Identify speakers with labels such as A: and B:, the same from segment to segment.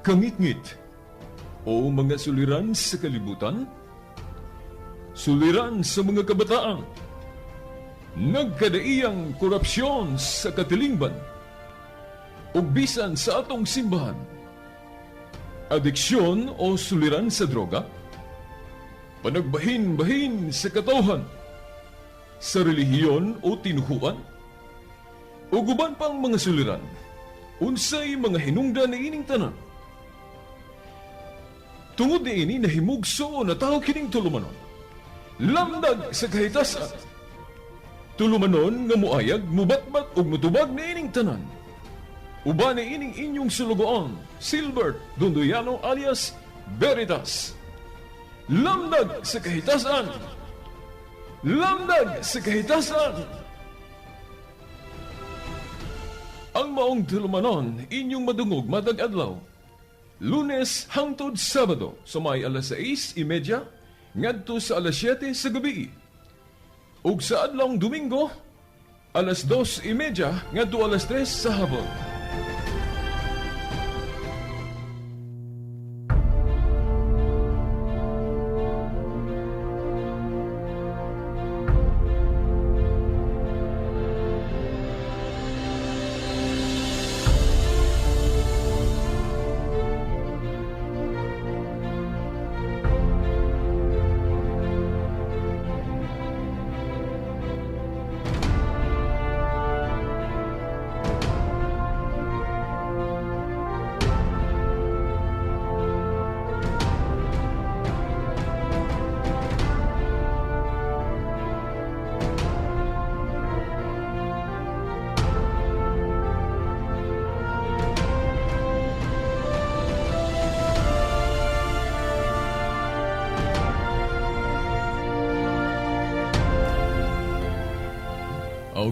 A: kangit-ngit o mga suliran sa kalibutan, suliran sa mga kabataan, nagkadaiyang korupsyon sa katilingban, o bisan sa atong simbahan, adiksyon o suliran sa droga, panagbahin-bahin sa katawhan, sa relihiyon o tinuhuan, o guban pang mga suliran, unsay mga hinungdan na ining tanan. Tungod ni ini nahimugso na tao kining tulumanon, lamdag sa kahitasan, tulumanon nga muayag, mubatbat o mutubag na ining tanan. Uban ni ining inyong sulugoon, Silbert Dondoyano alias Veritas. Lamdag sa kahitasan! Lamdag sa kahitasan! Ang maong tulumanon, inyong madungog matag adlaw. Lunes hangtod Sabado, sa may alas 6:30, ngadto sa alas 7 sa gabi. Ug sa adlawng Domingo, alas 2:30 ngadto alas 3 sa hapon.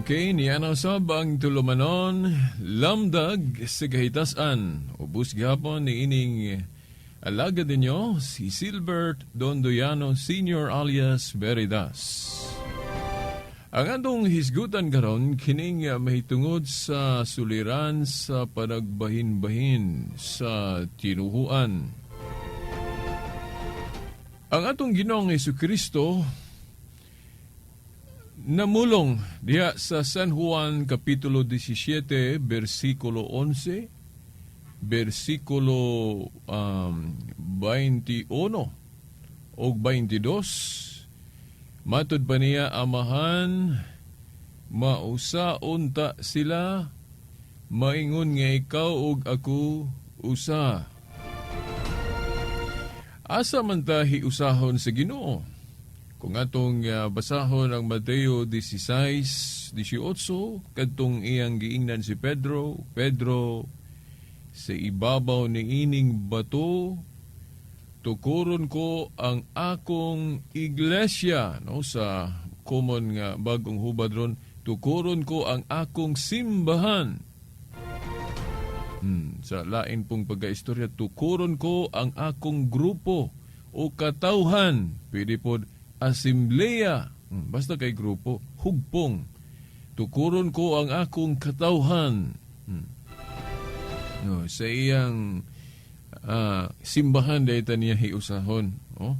A: Okay, nianaw sab ang tulumanon, lamdag sa kahitasan. Ubus gihapon ni ining alagad ninyo, si Silbert Dondoyano Sr. alias Veritas. Ang atong hisgutan karon kining mahitungod sa suliran sa panagbahin-bahin sa tinuhuan. Ang atong Ginoong Hesukristo namulong diha sa San Juan Kapitulo 17, versikulo 11, versikulo 21 o 22. Matod pa niya, amahan, mausa-unta sila, maingon nga ikaw ug ako usa. Asa man ta hiusahon sa Ginoo? Kung atong basahon ang Mateo 16:18, kadtong iyang giingnan si Pedro, sa ibabaw ni ining bato, tukuron ko ang akong iglesia. No? Sa common nga bagong hubad ron, tukuron ko ang akong simbahan. Sa lain pong pagkaistorya, tukuron ko ang akong grupo o katawhan. Pwede po asembleya, basta kay grupo, hugpong. Tukuron ko ang akong katawhan. No, sa iyang simbahan dahil niya hiusahon. Oh?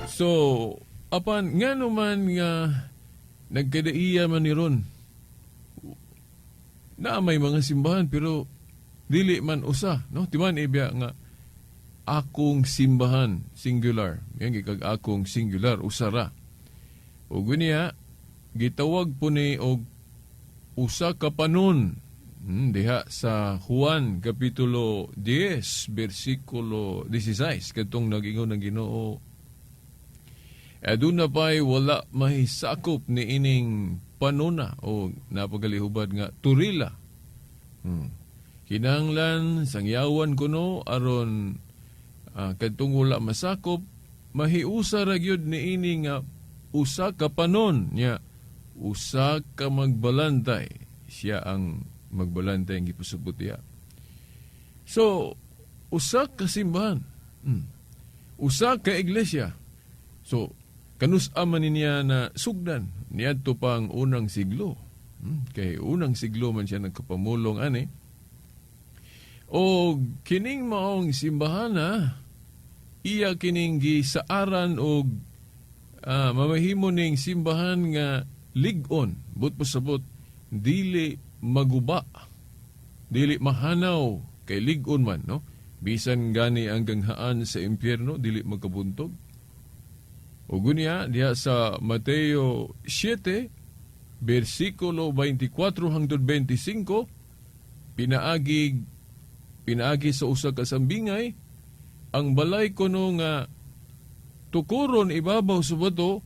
A: So, apan nga naman nga nagkadaiya man ni ron. Na may mga simbahan pero dili man usa. No? Timan ibya nga akong simbahan, singular. Yan gikag akong singular, usara. O gunya, gitawag po ni og usa ka panon. Diha sa Juan Kapitulo 10, versikulo 16, katong nag-ingon ng Ginoo. Aduna pa'y wala mahisakop ni ining panuna o napagalihubad nga turila. Kinanglan, sangyawan kuno, aron kadtong wala masakop, mahiusa ra gyud ni ini nga usa ka panon nya, usa ka magbalantay. Siya ang magbalantay ang gipusubot niya. So, usa ka simbahan, usa ka iglesia. So, kanus-a man niya na sugdan niadto pang unang siglo. Kay unang siglo man siya nagkapamulong ani. O kining maong simbahana, iya kining gisaaran og mamahimo ning simbahan nga lig-on, but pasabot, dili maguba, dili mahanaw, kay lig-on man, no? Bisan gani ang ganghaan sa impyerno, dili magkabuntog. O gunya, diha sa Mateo 7, versikulo 24 hangtod 25, pinaagi sa usa ka sambingay, ang balay kuno nga tukuron ibabaw sa bato,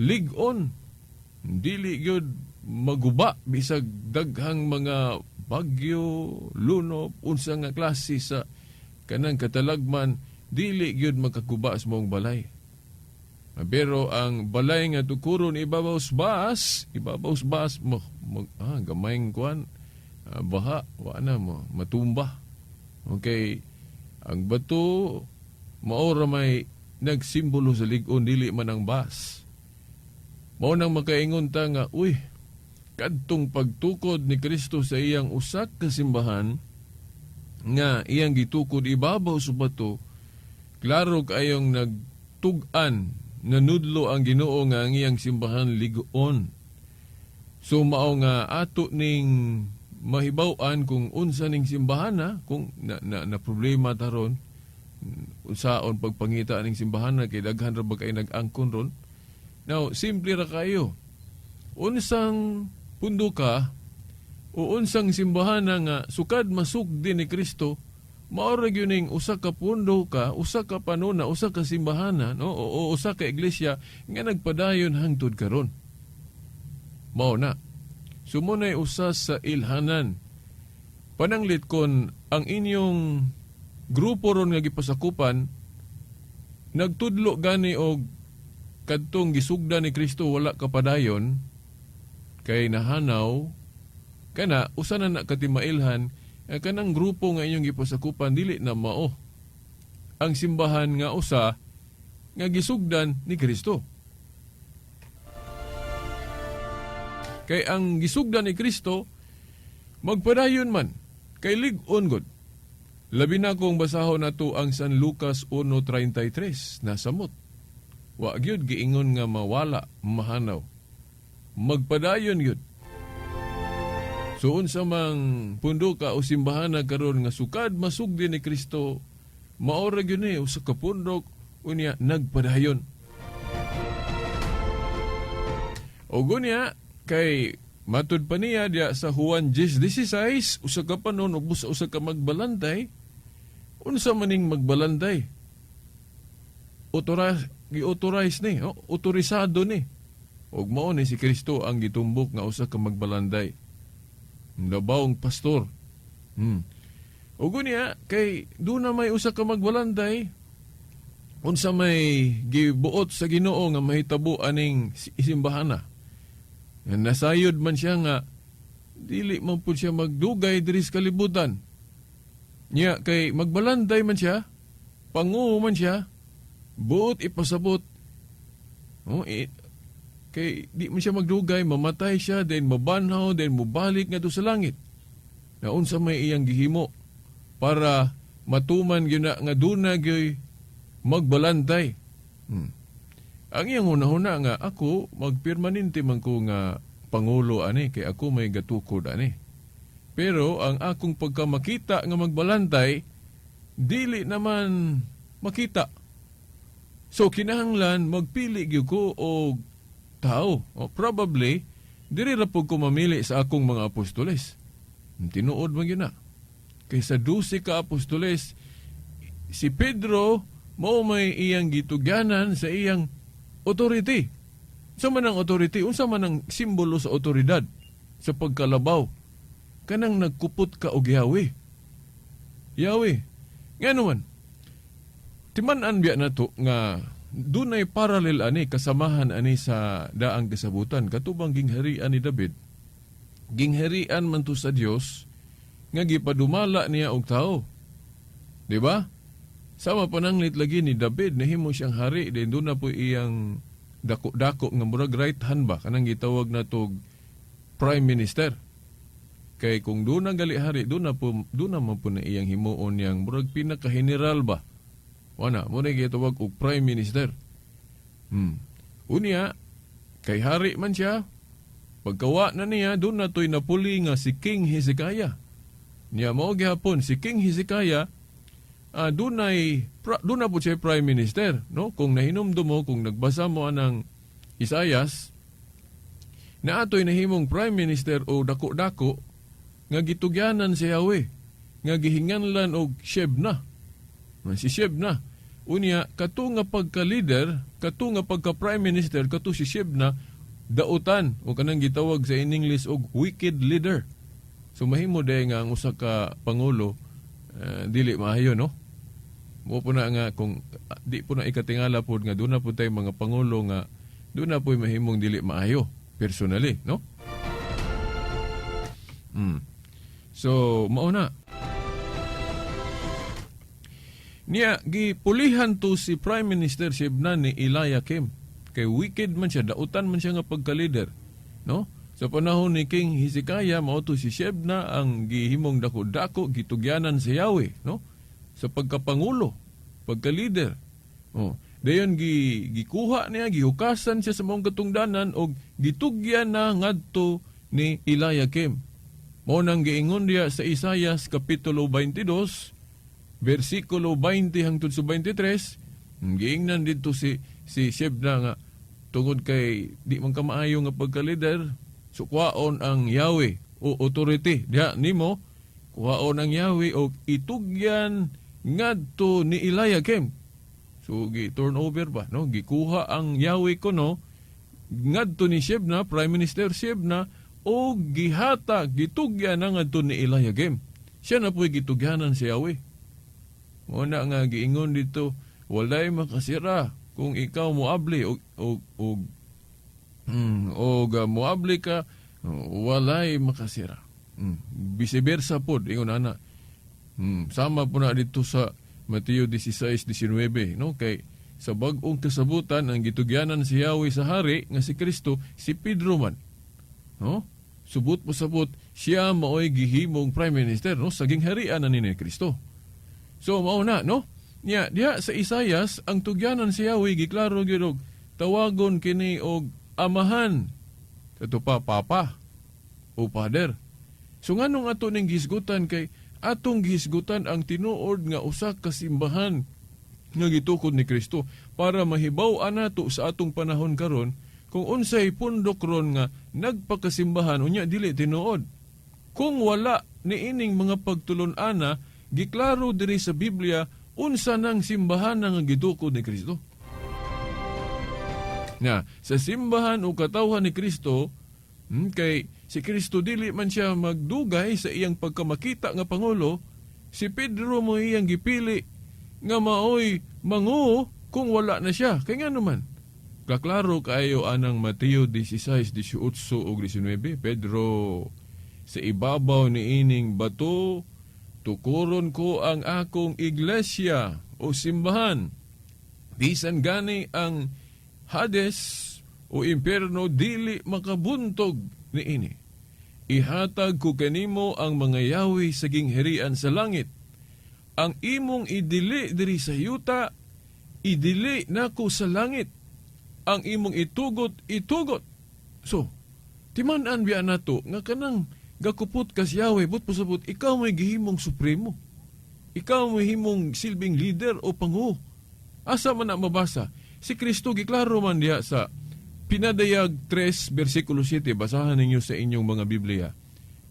A: lig-on, dili gyud maguba bisag daghang mga bagyo, lunop, unsa nga klase sa kanang katalagman, dili gyud makaguba sa mong balay. Pero ang balay nga tukuron ibabaw sa bas, gamayng kuan, baha, wala mo, matumba. Okay, ang bato, maora may nagsimbolo sa lig-on, dili man ang bas. Mao nang makaingon ta nga, uy, kadtong pagtukod ni Kristo sa iyang usak ka simbahan, nga iyang gitukod ibabaw sa bato, klaro kayong nagtug-an, nanudlo ang Ginoo nga ang iyang simbahan lig-on. So mao nga ato ning mahibaw-an kung unsa ning simbahan kung na problema taron, unsaon pagpangita ning simbahan kay daghan ra ba kay nag-angkon ron. Now, simple ra kayo. Unsang pundo ka o unsang simbahan nga sukad masugdi ni Kristo, maora gyud ning usa ka pundo ka, usa ka panuna, usa ka simbahan, no? O usa ka iglesia nga nagpadayon hangtod karon. Mao na. Sumunay usa sa ilhanan. Pananglit kon ang inyong grupo ron nga gipasakupan nagtudlo gani og kadtong gisugda ni Kristo wala kapadayon kay nahanaw kana usa na katimailhan kanang grupo nga inyong gipasakupan dili na mao ang simbahan nga usa nga gisugdan ni Kristo. Kay ang gisugdan ni Kristo magpadayon man kay lig-on gud. Labi na kong basahon nato ang San Lucas 1:33 nasamot. Wa gyud giingon nga mawala, mahanaw. Magpadayon gyud. So unsa mang pundo ka o simbahan karon nga sukad masugdi ni Kristo, maora gyud ni usa ka pundok unya nagpadayon. O gunya kay matud pa niya diya sa Juan 10:16, usa ka panon ubos usa ka magbalantay. Unsa maning magbalantay? Gi-authorize ni, otorisado ni. Ug mao ni si Kristo ang gitumbok nga usa ka magbalanday. Labawng pastor. Ug unya kay duna may usa ka magbalanday, unsa may gibuot sa Ginoo nga mahitabo aning isimbahana. Nasayod man siya nga dili man pud siya magdugay diri sa kalibutan. Nya kay magbalanday man siya, pangu man siya, buot ipasabot. Kay di man siya magdugay, mamatay siya, then mabanhaw, then mubalik nga to sa langit. Na unsa may iyang gihimo para matuman gyud nga duna gyud magbalantay. Ang iyang hunahuna nga ako magpermanente man ko nga pangulo ani kay ako may gatukod ani. Pero ang akong pagkamakita nga magbalantay dili naman makita. So kinahanglan magpili gyud ko og tao. Probably diri ra pud ko mamili sa akong mga apostoles. Tinuod man gyud na. Kay sa 12 ka apostoles, si Pedro mao may iyang gitugyanan sa iyang authority. Unsa man ang authority? Unsa man ang simbolo sa otoridad sa pagkalabaw? Kanang nagkupot ka og Yahweh. Yahweh. Ngano man? Timan-an biya nato nga dunay parallel ani kasamahan ani sa daang kasabutan katubang gingharian ni David. Gingharian man to sa Dios nga gipadumala niya og tao. Di ba? Sama pananglit lagi ni David nahimo siyang hari din doon na po iyang dako-dako nga murag right hand ba kanang gitawag na to prime minister. Kay kung doon na gali hari, doon na man po na iyang himuon yang murag pinaka-general ba. Wana, muna gitawag og Prime Minister. Unya, kay hari man siya, pagkawa na niya, doon na to'y napuli nga si King Hezekiah. Niya mao gihapon, si King Hezekiah, doon na po siya Prime Minister. No? Kung nahinumdum mo, kung nagbasa mo anang Isayas, na ato'y nahimong Prime Minister o dako-dako, nga gitugyanan si Yahweh, nga gihinganlan og Shebna. Si Shebna. Unya, kato nga pagka-leader, kato nga pagka-prime minister, kato si Shebna, dautan, o kanang gitawag sa in English og wicked leader. So mahimo day nga ang usa ka pangulo, dili maayo, no? Mo po na nga, kung di po na ikatingala po nga, doon na po tayo mga pangulo nga, doon na po mahimong dili maayo, personally, no? So, mauna. Niya, gipulihan to si Prime Minister Shebna ni Eliakim. Kay wicked man siya, dautan man siya nga pagka-leader. No? Sa panahon ni King Hezekiah, mao to si Shebna ang gihimong dako-dako, gitugyanan si Yahweh. No? Sa pagkapangulo, pagka-leader. Dayon gikuha niya, gihukasan siya sa mong katungdanan o gitugyan na ngadto ni Eliakim. Mao nang giingon diya sa Isayas Kapitulo 22, versikulo 20 hangtod sa 23, giingnan dito si Shebna nga, tungod kay di man ka maayo nga pagka-leader, sukwaon ang Yahweh o authority. Diha nimo, kuhaon ang Yahweh o itugyan ngadto ni Eliakim. So, turnover ba? No? Gikuha ang Yahweh ko, no? Ngadto ni Shebna, Prime Minister Shebna, o gihata, gitugyan na ngadto ni Eliakim. Siya na po'y gitugyanan si Yahweh. Muna nga giingon dito, walay makasira kung ikaw muabli o muabli ka, walay makasira. Vice-versa po, ingon ana. Sama po na dito sa Mateo 16:19, no? Kay sa bag-ong kasabutan ang gitugyanan si Yahweh sa hari nga si Kristo, si Pedro man. No? Subot po sabot, siya maoy gihimong prime minister, no? Saging harian na ni Kristo. So mao na, no? Nya diha sa Isayas ang tugyanan si Yahweh giklaro gyud og tawagon kini og amahan. Ito pa papa o father. So nganong ato ning gisgutan kay atong gisgutan ang tinuod nga usa ka simbahan nga gitukod ni Kristo para mahibaw-an nato sa atong panahon karon kung unsay pundok ron nga nagpakasimbahan unya dili tinuod. Kung wala niining mga pagtulon-ana, giklaro diri sa Biblia unsa nang simbahan nga gitukod ni Kristo. Na sa simbahan o katawhan ni Kristo, kay si Kristo dili man siya magdugay sa iyang pagkamakita nga pangulo, si Pedro mo iyang gipili nga maoy mangu kung wala na siya. Kaya nga naman, kaklaro kayo anang Mateo 16:18 o 19, Pedro, sa ibabaw ni ining bato, tukuron ko ang akong iglesia o simbahan. Bisan gani ang Hades o impierno dili makabuntog ni ini. Ihatag ko kanimo ang mga yawi saging herian sa langit. Ang imong idili diri sa yuta, idili nako sa langit. Ang imong itugot, itugot. So, timan-an biya nato nga kanang gakupot kas Yahweh, but pasabot, ikaw may gihimong supremo. Ikaw may himong silbing leader o pangu. Asa man na mabasa? Si Kristo giklaro man diha sa Pinadayag 3, versikulo 7. Basahan ninyo sa inyong mga Biblia.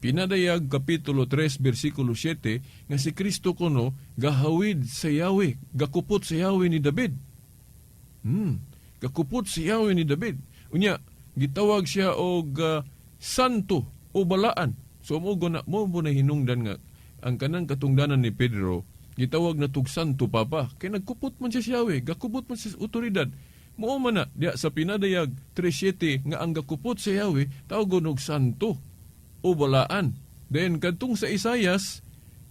A: Pinadayag Kapitulo 3, versikulo 7, nga si Kristo kuno gahawid sa Yahweh, gakupot sa Yahweh ni David. Gakupot sa Yahweh ni David. Unya, gitawag siya og santo o balaan. So mo na hinungdan nga ang kanang katungdanan ni Pedro, gitawag na tug santo papa. Kay nagkupot man siya sa Yahweh, gakupot man siya sa otoridad. Mao man na diya sa Pinadayag 3:7 nga ang gakupot sa Yahweh tawgon og santo o balaan. Then kadtong sa Isayas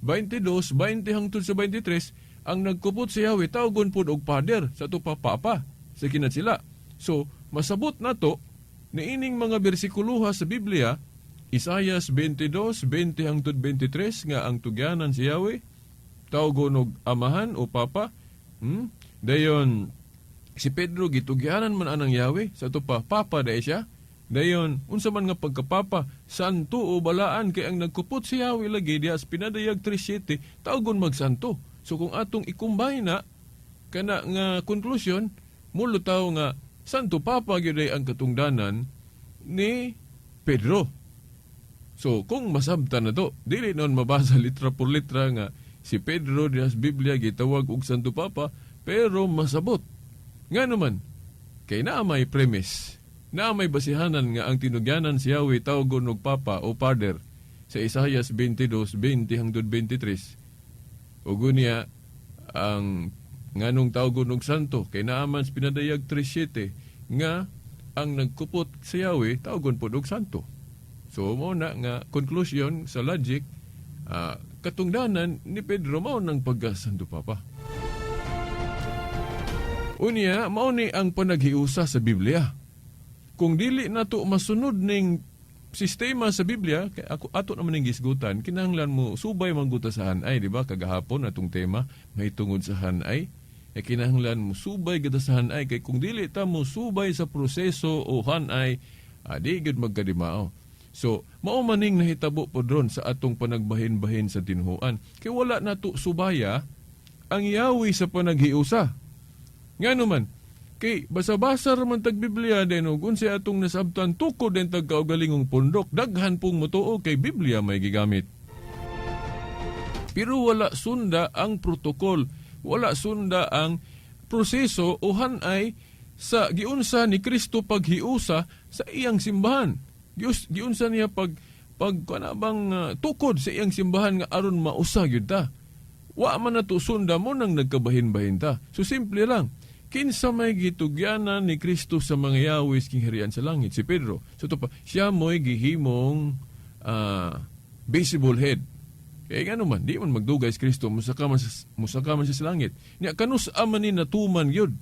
A: 22:20 hangtod sa 23, ang nagkupot sa Yahweh tawgon pud og father sa to papa sa kinat sila. So masabot nato niining mga bersikuluha sa Biblia Isaias 22:20 hangtod 23 nga ang tugyanan si Yahweh tawgon og amahan o papa. Dayon si Pedro gitugyanan man anang Yahweh sa to pa papa day siya. Dayon unsa man nga pagkapapa santo o balaan kay ang nagkupot si Yahweh lagi diha sa pinadayag 3:7 tawgon magsanto. So kung atong ikumbay na kana nga konklusyon mulutaw nga santo papa gyud ang katungdanan ni Pedro. So, kung masabtan na to, dili noon mabasa litra por litra nga si Pedro diha sa Biblia gitawag og Santo Papa, pero masabot. Nga naman, kay naa may premise, naa may basihanan nga ang tinugyanan si Yahweh tawgon og Papa o Father sa Isaias 22:20 hangtod 23. O gunya, ang nganong tawgon og Santo, kay naa man sa pinadayag 3:7 nga ang nagkupot si Yahweh tawgon pod og Santo. So, mao na nga conclusion sa logic, katungdanan ni Pedro mao nang pagka-Santo Papa. Unya, mao ni ang panaghiusa sa Biblia. Kung dili nato masunod ning sistema sa Biblia, kay ako ato naman ning gisgutan, kinahanglan mo subay mangguta sa hanay, di ba? Kagahapon atong tema may tungod sa hanay. Kinahanglan mo subay gid sa hanay kay kung dili ta mo subay sa proseso o hanay, di gid magkadimao. So, mao maning nahitabo po doon sa atong panagbahin-bahin sa tinhuan. Kaya wala na to subaya ang Yahweh sa panaghiusa. Nga naman, kay basa-basa raman tag-Biblia din o kung siya atong nasabtan tukod din tagkaugalingong pundok, daghan pong mutuo kay Biblia may gigamit. Pero wala sunda ang protokol, wala sunda ang proseso o hanay sa giunsa ni Kristo paghiusa sa iyang simbahan. Giunsa niya pag kanabang tukod sa iyang simbahan nga aron mausa gyud ta. Wa man nato sunda mo nang nagkabahin-bahin ta. So simple lang. Kinsa may gitugyanan ni Kristo sa mga Yahweh king harian sa langit si Pedro. So to pa siya mo'y gihimong visible head. Kaya gano man, di man magdugay si Kristo musaka man siya sa langit. Nya kanus man ni natuman gyud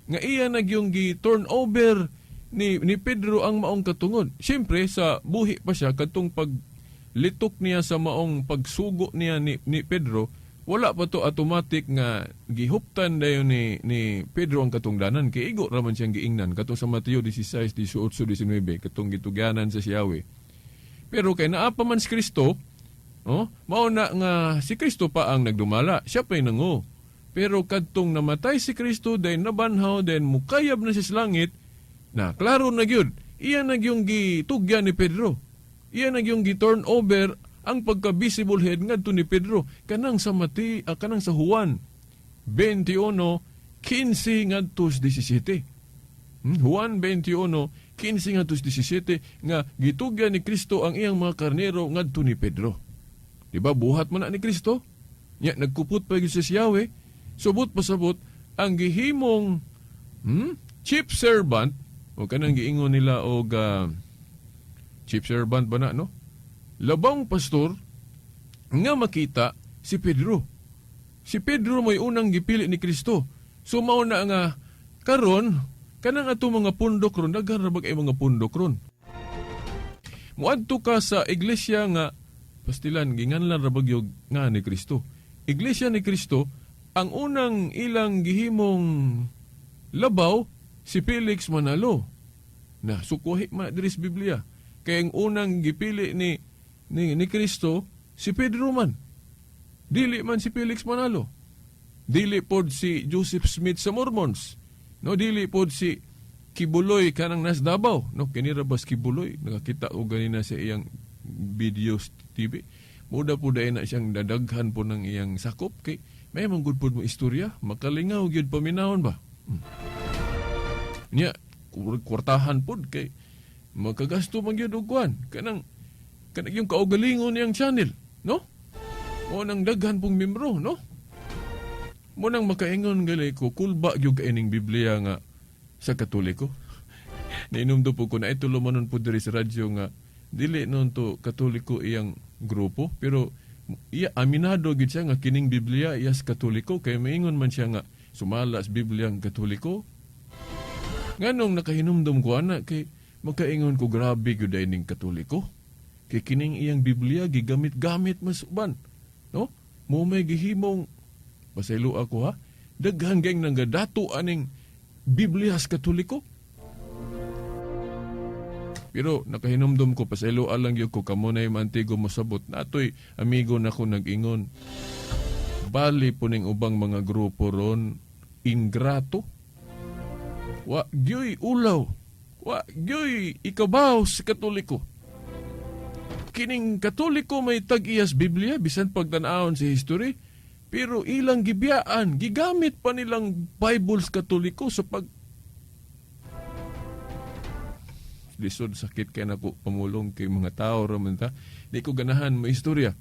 A: nga iya nagyong gi-turn over ni Pedro ang maong katungod. Siyempre, sa buhi pa siya, katong paglitok niya sa maong pagsugo niya ni Pedro, wala pa to automatic nga gihuptan dayon ni Pedro ang katungdanan. Kay igo raman siyang giingnan. Katong sa Mateo 16, 18, 19, katong gitugyanan sa Yahweh. Pero kay naapa man si Kristo, mauna nga si Kristo pa ang nagdumala. Siya pa'y nango. Pero katong namatay si Kristo, dahil nabanhaw, dahil mukayab na siya sa langit, na klaro na gyud iya nagyong gitugyan ni Pedro, iya nagyong gi-turn over ang pagka-visible head ngadto ni Pedro kanang sa kanang sa Juan 21:15 ngadto 17. Juan 21:15 ngadto 17 nga gitugyan ni Kristo ang iyang mga karnero ngadto ni Pedro. Di ba buhat man na ni Kristo? Nya nagkupot pa gyud si Yahweh, subot pasabot ang gihimong chief servant o kanang giingon nila og chief servant ba na, no? Labang pastor nga makita si Pedro. Si Pedro mo'y unang gipili ni Kristo. So mao na nga karon kanang ato mga pundok ron, daghan ra bagay mga pundok ron. Muadto ka sa iglesia nga pastilan ginganlan ra bagyog nga ni Kristo. Iglesia ni Kristo ang unang ilang gihimong labaw si Felix Manalo na sukuhi man diri sa Biblia. Kaya ang unang gipili ni Kristo si Pedro man. Dili man si Felix Manalo. Dili pod si Joseph Smith sa Mormons. No, dili pod si Kibuloy kanang nas Davao. No, kinira bas Kibuloy nakakita og ganina sa iyang videos TV. Muda po dahil na siyang dadaghan po ng iyang sakop kay may manggod po mo istorya, makalingaw gyud paminahon ba? Nya kwartahan po kay magkagasto man gyud og kuan kanang yung kaugalingon niyang channel, no? O nang daghan pong membro, no? Mo nang makaingon gali ko kulba gyud kaining Biblia nga sa Katoliko. Nainom do po ko na itulo manon po diri sa radyo nga dili non to Katoliko iyang grupo, pero iya aminado gid siya nga kining Biblia iya sa Katoliko kay maingon man siya nga sumala sa Biblia ang Katoliko. Nganong nakahinumdum ko ana kay makaingon ko grabe gyud ning Katoliko. Kay kining iyang Biblia gigamit-gamit mas uban. No? Mo may gihimong pasaylo ako ha. Daghang geng nangadato aning Biblia sa Katoliko. Pero nakahinumdum ko pasaylo alang gyud ko kamo na mantigo mo sabot. Natoy amigo nako nag-ingon. Bali po ning ubang mga grupo ron ingrato. Wa gyoy ulaw. Wa gyoy ikabaw sa Katoliko. Kining Katoliko may tag-iyas Biblia bisan pagtan-awon sa history. Pero ilang gibiyaan, gigamit pa nilang Bibles Katoliko sa lisod sakit kay nako pamulong kay mga tao raman ta. Di ko ganahan mo istorya.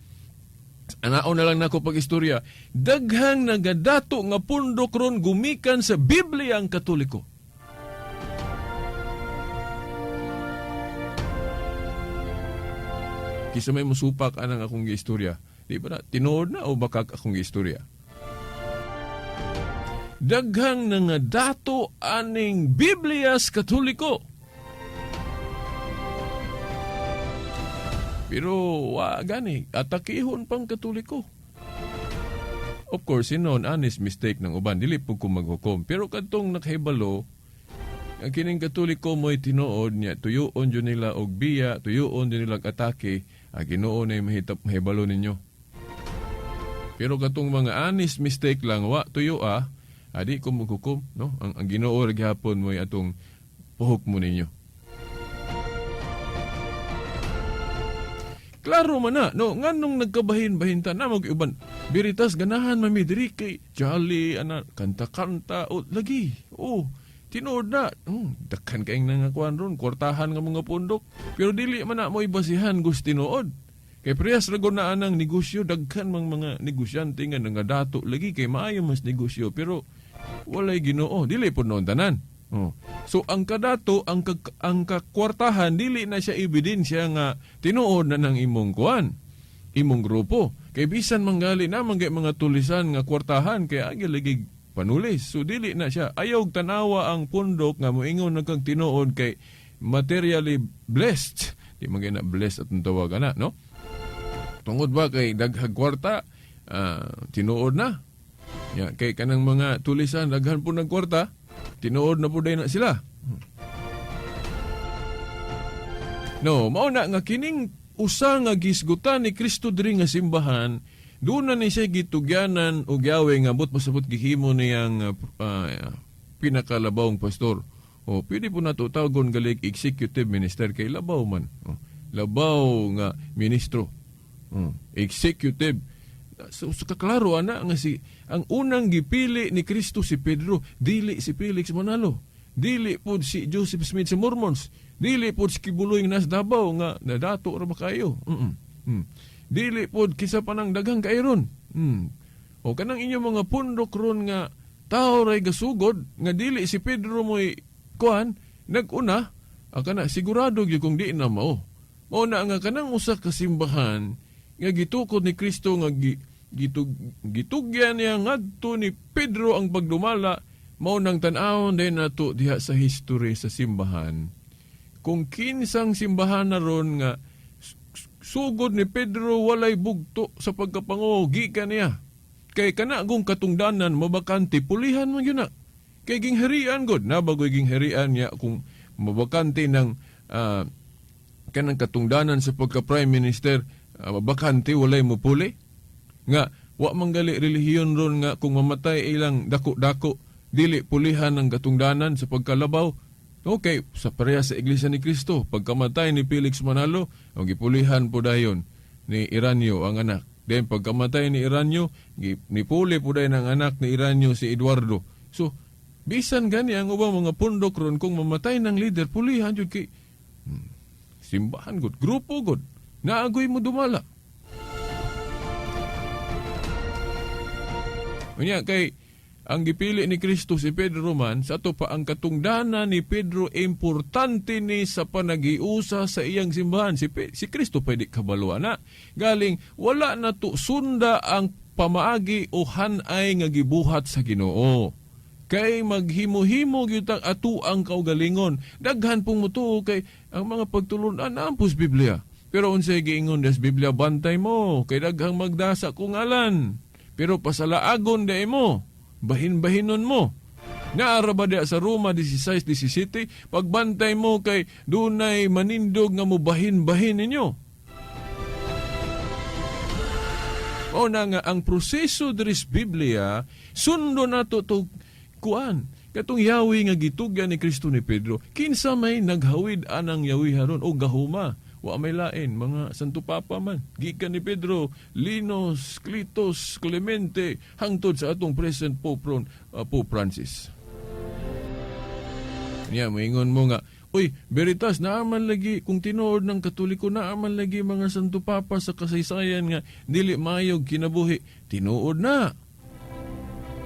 A: Anaon na lang nako pag istorya. Daghang nagadato nga pundok ron gumikan sa Biblia ang Katoliko. Kisa may musupak anang akong istorya. Di ba na? Tinood na o baka akong istorya? Daghang nga dato aning Biblia sa Katoliko. Pero gani, atakihon pang Katoliko. Of course, sinon, honest mistake ng uban. Dili po ko maghukom. Pero kadtong nakahibalo, ang kining Katoliko mo'y tinuod niya, tuyoon dyan nila og biya, tuyoon dyan nila atake, Ginoo na mahibalo ninyo. Pero katong mga honest mistake lang, tuyo adi ko maghukom, no? Ang Ginoo ra gyapon mo'y atong puhok mo ninyo. Klaro man na, no? Nganong nagkabahin-bahinta na mag-iban. Biritas ganahan mamidiri kay jolly, kanta-kanta, lagi. Tinood na. Dakhan kaing nangakuan ron, kwartahan nga mga pundok. Pero dili man na mo ibasihan gusto tinood. Kay priyas ragon na anang negosyo, daghan mang mga negosyante nga nangadato lagi kay maayo mas negosyo. Pero walay Ginoo, dili po noon tanan. So ang kadato, ang kakwartahan, dili na siya ebidensya nga tinuod na ng imong kuan, imong grupo. Kay bisan manggali na mga tulisan nga kwartahan, kay agi lagi panulis. So dili na siya. Ayaw tanawa ang pundok nga moingon na kang tinuod kay materially blessed. Di magay na blessed at tawagan na, no? Tungod ba kay daghag kwarta, tinuod na. Kay kanang mga tulisan, daghan po ng kwarta, tinuod na po day na sila. No, mauna nga kining usa nga gisgutan ni Kristo diri nga simbahan, doon na ni siya gitugyanan o gyawe nga but masabot gihimo niyang pinakalabawang pastor. Pwede po nato tawgon galig executive minister kay labaw man. Labaw nga ministro. Executive. So kaklaro ana nga ang unang gipili ni Kristo si Pedro, dili si Felix Manalo, dili po si Joseph Smith sa Mormons, dili po si Kibuloy nas Davao nga nadato ra ba kayo. Dili po kisa panang daghang kairon. O kanang inyong mga pundok ron nga tao ray gasugod nga dili si Pedro mo'y kuan naguna kana sigurado gyud kung di na mao. Mao na nga kanang usa ka simbahan nga gitukod ni Kristo nga gitugyan niya ngadto ni Pedro ang pagdumala, mao nang tan-awon din nato diha sa history sa simbahan. Kung kinsang simbahan na ron nga sugod ni Pedro walay bugto sa pagkapangogi kaniya. Kay kana gong katungdanan mabakante pulihan man yun na. Kay gingharian god na bagoy gingharian niya kung mabakante ng kanang katungdanan sa pagka prime minister, mabakante walay mupuli. Nga wa manggali relihiyon ron nga kung mamatay ilang dako-dako dili pulihan ng katungdanan sa pagkalabaw. Okay, sa pareha sa Iglesia ni Cristo, pagkamatay ni Felix Manalo, ang gipulihan po dayon ni Iranyo ang anak. Then pagkamatay ni Iranyo, nipuli po dayon ang anak ni Iranyo si Eduardo. So, bisan gani ang ubang mga pundok ron kung mamatay ng leader, pulihan yun kay simbahan god, grupo god, naagoy mo dumala. Unya kay ang gipili ni Kristo si Pedro man, sa ato pa ang katungdanan ni Pedro importante ni sa panagiusa sa iyang simbahan. Si Kristo pwede kabaluan na. Galing, wala na to sunda ang pamaagi o hanay nga gibuhat sa Ginoo. Kay maghimo-himo gyud ang ato ang kaugalingon. Daghan pong mutuo kay ang mga pagtulunan na ampus Biblia. Pero unsay giingon des Biblia, bantay mo kay daghang magdasa kung ngalan. Pero pasalaagon day mo, bahin-bahinon mo. Naara ba diya sa Roma 16:17, pagbantay mo kay dunay manindog nga mo bahin-bahin ninyo. O na nga, ang proseso diri sa Biblia, sundo nato to kuan. Katong yawi nga gitugyan ni Kristo ni Pedro, kinsa may naghawid anang yawi haron o gahuma. Wa may lain, mga Santo Papa man. Gikan ni Pedro, Linos, Clitos, Clemente, hangtod sa atong present Pope Francis. Niya, maingon mo nga, uy, Veritas, naaman lagi, kung tinuod ng Katoliko, naaman lagi mga Santo Papa sa kasaysayan nga, dili mayog kinabuhi. Tinuod na.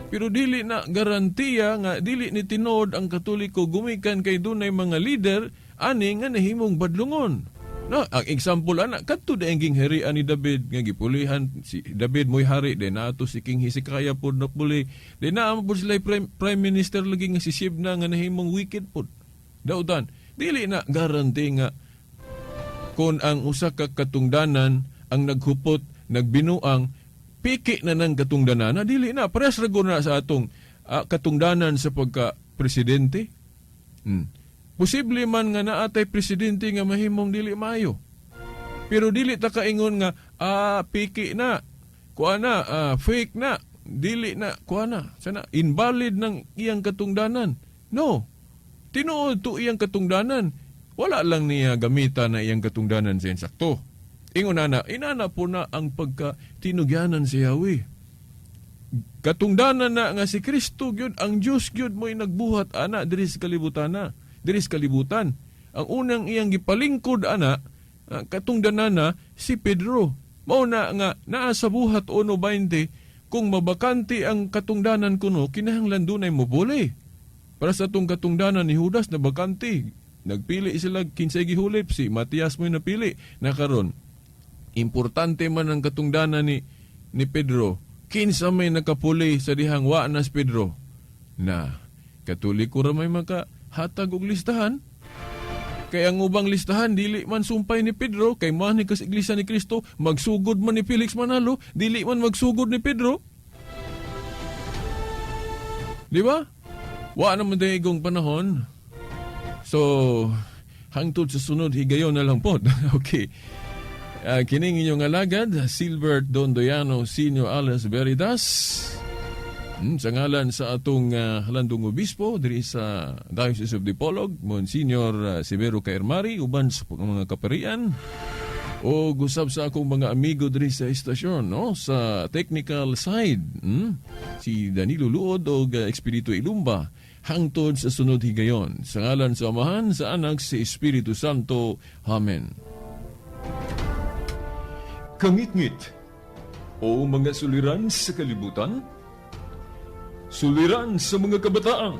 A: Pero dili na garantiya nga, dili ni tinuod ang Katoliko, gumikan kay dunay mga leader, ani nga nahimong badlungon. No, ang example ana kadto daenging herian ni David nga gipulihan si David moy hari de nato si King Hezekiah pod napuli de naa mo sila prime minister lagi nga si Shebna nga nahimong wicked pod. Dautan dili na garanti nga kon ang usa ka katungdanan ang naghupot nagbinuang piki na ng katungdanan na dili na pares ra na sa atong katungdanan sa pagka presidente. Posible man nga naatay presidente nga mahimong dili maayo. Pero dili ta kaingon nga piki na, kuana, fake na, dili na, kuana, sana invalid ng iyang katungdanan. No. Tinuod to iyang katungdanan. Wala lang niya gamita na iyang katungdanan sa insakto. Ingon na, inana po na ang pagkatinugyanan si Yahweh. Katungdanan na nga si Kristo gyud ang Dios gyud mo'y nagbuhat ana diri sa kalibutan na. Diri sa kalibutan. Ang unang iyang gipalingkod ana katungdanan na si Pedro. Mao na nga naa sa buhat 1:20 kung mabakanti ang katungdanan kuno kinahanglan dunay mobole. Para sa atong katungdanan ni Judas na bakanti. Nagpili sila kinsay gihulip si Matias mo'y napili. Na karon importante man ang katungdanan ni Pedro. Kinsa may nakapuli sa dihang wa na si Pedro na Katoliko ra may hatag og listahan. Kaya ang ubang listahan, dili man sumpay ni Pedro, kay man ni kas Iglesia ni Kristo, magsugod man ni Felix Manalo, dili man magsugod ni Pedro. Di ba? Wa naman daigong panahon. So, hangtod sa sunod, higayon na lang po. Okay. Kining inyong alagad, Silbert Dondoyano Senior alias Veritas. Sa ngalan sa atong halandong obispo diri sa Diocese of Dipolog, Monsignor Severo Caermari, uban sa mga kaparian, o gusab sa akong mga amigo diri sa estasyon, no? Sa technical side, si Danilo Luod o Espiritu Ilumba, hangtod sa sunod higayon. Sa ngalan sa Amahan, sa Anak, sa Espiritu Santo. Amen. Kangit-ngit o mga suliran sa kalibutan, suliran sa mga kabataan,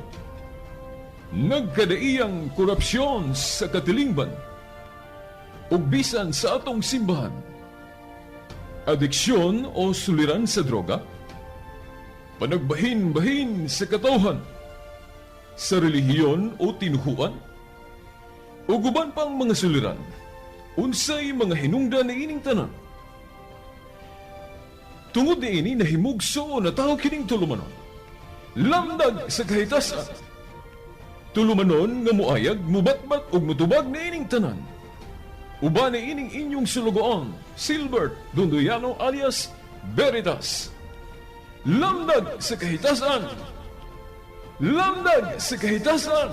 A: nagkadaiyang korupsyon sa katilingban, ug bisan sa atong simbahan, adiksyon o suliran sa droga, panagbahin-bahin sa katawhan, sa relihiyon o tinuhuan, ug uban pang mga suliran, unsay mga hinungdan na ining tanan. Tungod ni ini nahimugso na tao kining tulumanon, lamdag sa kahitasan. Tulumanon nga muayag, mubatbat ug mutubag na ining tanan. Uban na ining inyong sulugoon, Silbert Dondoyano alias Veritas. Lamdag sa kahitasan. Lamdag sa kahitasan.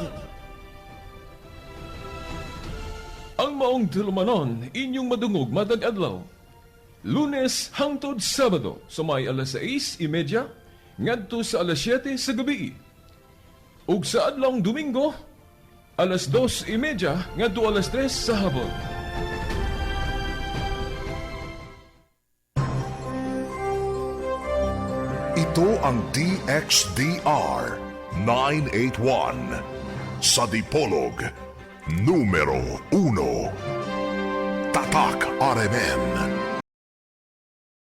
A: Ang maong tulumanon, inyong madungog matag adlaw. Lunes hangtod Sabado, sa may alas 6:30 ngadto sa alas 7 sa gabi. Ug sa adlawng Domingo, alas 2:30 ngadto alas 3 sa hapon.
B: Ito ang DXDR 981 sa Dipolog, numero 1. Tatak RMN.